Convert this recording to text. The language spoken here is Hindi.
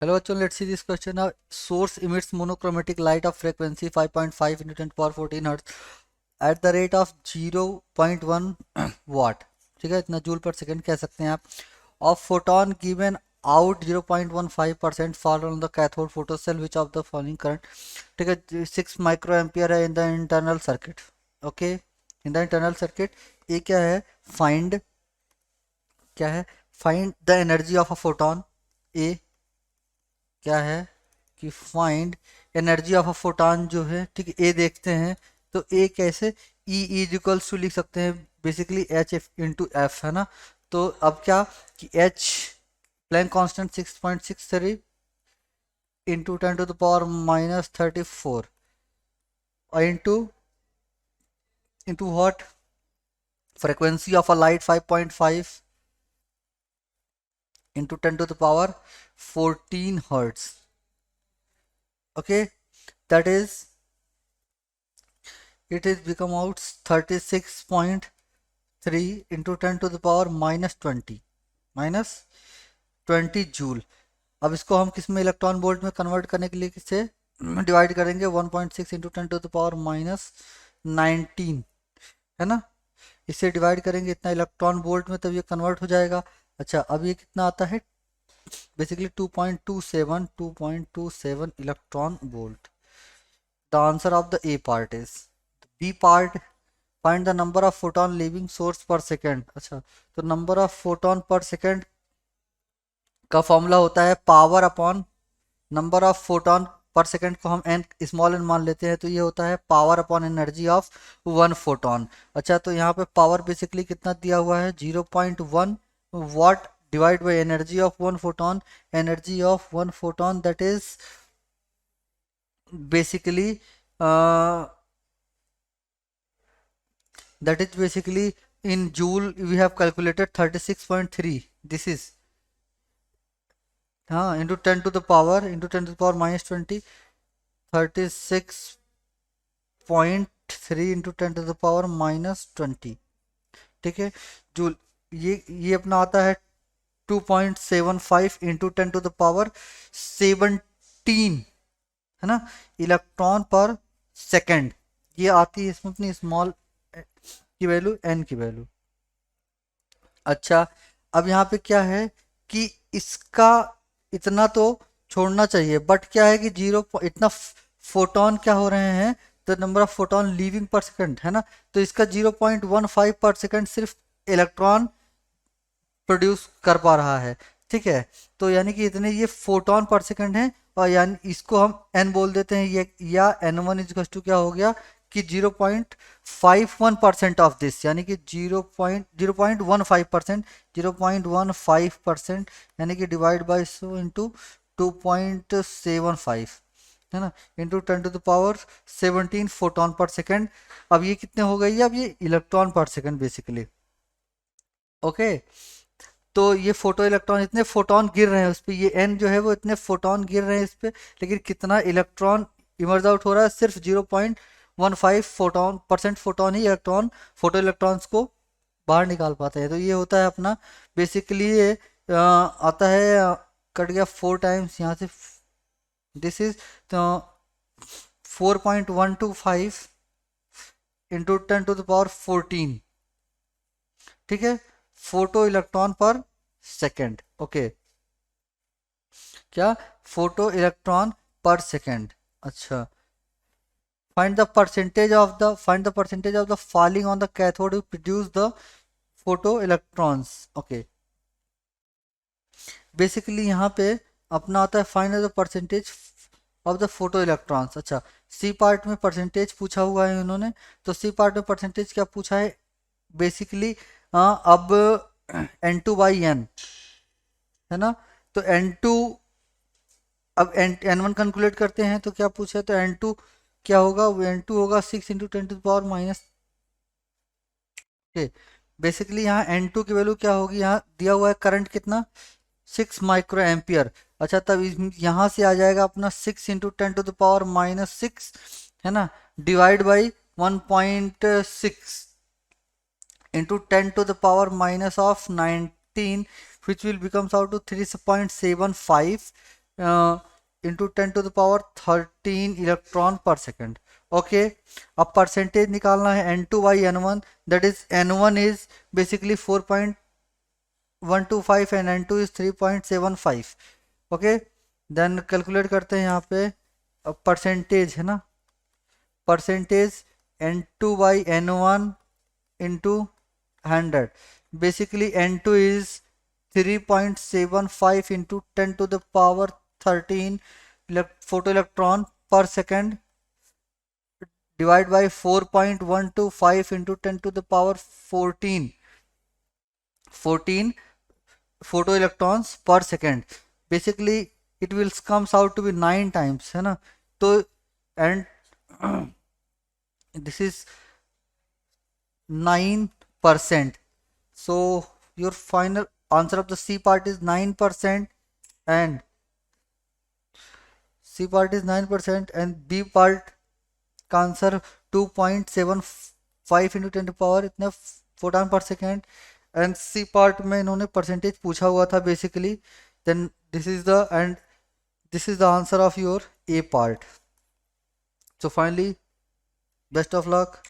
Hello, bachcho, let's see this question. Now, source emits monochromatic light of frequency 5.5 into 10 to the power 14 hertz at the rate of 0.1 watt. ठीक है, इतना जूल पर सेकंड कह सकते हैं आप. Of photon given out 0.15% fall on the cathode photocell which of the following current. ठीक है, 6 माइक्रो एम्पियर है in the internal circuit. Okay, in the internal circuit. ये क्या है? फाइंड, क्या है? Find the energy of a photon. ए क्या है कि find energy of a photon जो है, ठीक है. ए देखते हैं तो ए कैसे, ई इक्वल्स टू लिख सकते हैं basically h f into f, है ना. तो अब क्या कि h Planck constant 6.63 into 10 to the power -34 into into what, frequency of a light 5.5 into 10 to the power 14 hertz. Okay, that is, it is become out 36.3 into 10 to the power -20 joule. अब इसको हम किस में, इलेक्ट्रॉन वोल्ट में कन्वर्ट करने के लिए किसे डिवाइड करेंगे? 1.6 इंटू 10 to the power -19, है ना. इससे डिवाइड करेंगे इतना इलेक्ट्रॉन वोल्ट में, तब ये कन्वर्ट हो जाएगा. अच्छा, अब ये कितना आता है? Basically 2.27 electron volt. The answer of the a part is. B part, find the number of photon leaving source per second. अच्छा, तो number of photon per second का फॉर्मूला होता है power upon number of photon per second को हम एन स्मॉल एन मान लेते हैं, तो ये होता है power upon energy of one photon. अच्छा, तो यहाँ पे पावर बेसिकली कितना दिया हुआ है? 0.1 what divide by energy of one photon. Energy of one photon that is basically in joule we have calculated 36.3. This is into 10 to the power -20, 36.3 into 10 to the power -20. ठीक है, जूल. ये अपना आता है 2.75 इंटू 10 टू द पावर 17, है ना, इलेक्ट्रॉन पर सेकेंड. ये आती है इसमें अपनी स्मॉल की वैल्यू, एन की वैल्यू. अच्छा, अब यहाँ पे क्या है कि इसका इतना तो छोड़ना चाहिए, बट क्या है कि जीरो इतना फोटोन क्या हो रहे हैं, तो नंबर ऑफ फोटोन लीविंग पर सेकंड, है ना. तो इसका 0.15 पर सेकंड सिर्फ इलेक्ट्रॉन प्रोड्यूस कर पा रहा है. ठीक है, तो यानी कि इतने ये फोटोन पर सेकंड है, और यानी इसको हम एन बोल देते हैं ये, या एन वन इज टू क्या हो गया कि 0.51% ऑफ दिस, यानी कि 0.15%, 0.15%, यानी कि डिवाइड बाई सो इंटू 2.75, है ना, into 10 to the power 17 photon per second. अब ये कितने हो गई? अब ये electron per second basically. Okay, तो ये फोटो इलेक्ट्रॉन, इतने फोटोन गिर रहे हैं उस पर, ये एन जो है वो इतने फोटोन गिर रहे हैं इस पर, लेकिन कितना इलेक्ट्रॉन इमर्ज आउट हो रहा है? सिर्फ 0.15 फोटोन ही इलेक्ट्रॉन, फोटो इलेक्ट्रॉन्स को बाहर निकाल पाते हैं. तो ये होता है अपना बेसिकली, ये आता है, कट गया 4 टाइम्स यहाँ से. This is 4.125 into 10 to the power 14. ठीक है, photo electron per second. Okay, क्या? Photo electron per second. अच्छा, find the percentage of the falling on the cathode to produce the photo electrons. Okay, basically यहाँ पे अपना आता है find the percentage of the photo electrons. अच्छा, सी पार्ट में परसेंटेज पूछा हुआ है उन्होंने, तो सी पार्ट में परसेंटेज क्या पूछा है बेसिकली? अब N2/N, है ना, तो N2, अब N1 कैलकुलेट करते हैं तो क्या पूछा है, तो N2 क्या होगा? N2 होगा 6 into 10 to the power -. Basically यहाँ N2 की वैल्यू क्या होगी? यहाँ दिया हुआ है करंट कितना? 6 माइक्रो एम्पियर. अच्छा, तब यहाँ से आ जाएगा अपना 6 इंटू 10 to the power -6, है ना, divide by 1.6 into 10 to the power minus of 19, which will becomes out to 3.75 into 10⁻13 electron per second. Okay, अब परसेंटेज निकालना है n2/n1, that is n1 is basically 4.125 and n2 is 3.75। Okay, then calculate करते हैं यहाँ पे परसेंटेज है ना, percentage n2/n1 into 100, basically n2 is 3.75 into 10⁻13 photo electron per second divide by 4.125 into 10⁻14 14 photo electrons per second, basically it will comes out to be 9 times है ना। तो and this is 9%, so your final answer of the C part is 9%, and C part is 9%, and B part का आंसर 2.75 into 10⁻, इतने फोटॉन पर सेकेंड, एंड सी पार्ट में इन्होंने परसेंटेज पूछा हुआ था basically. Then this is the answer of your a part. So finally best of luck.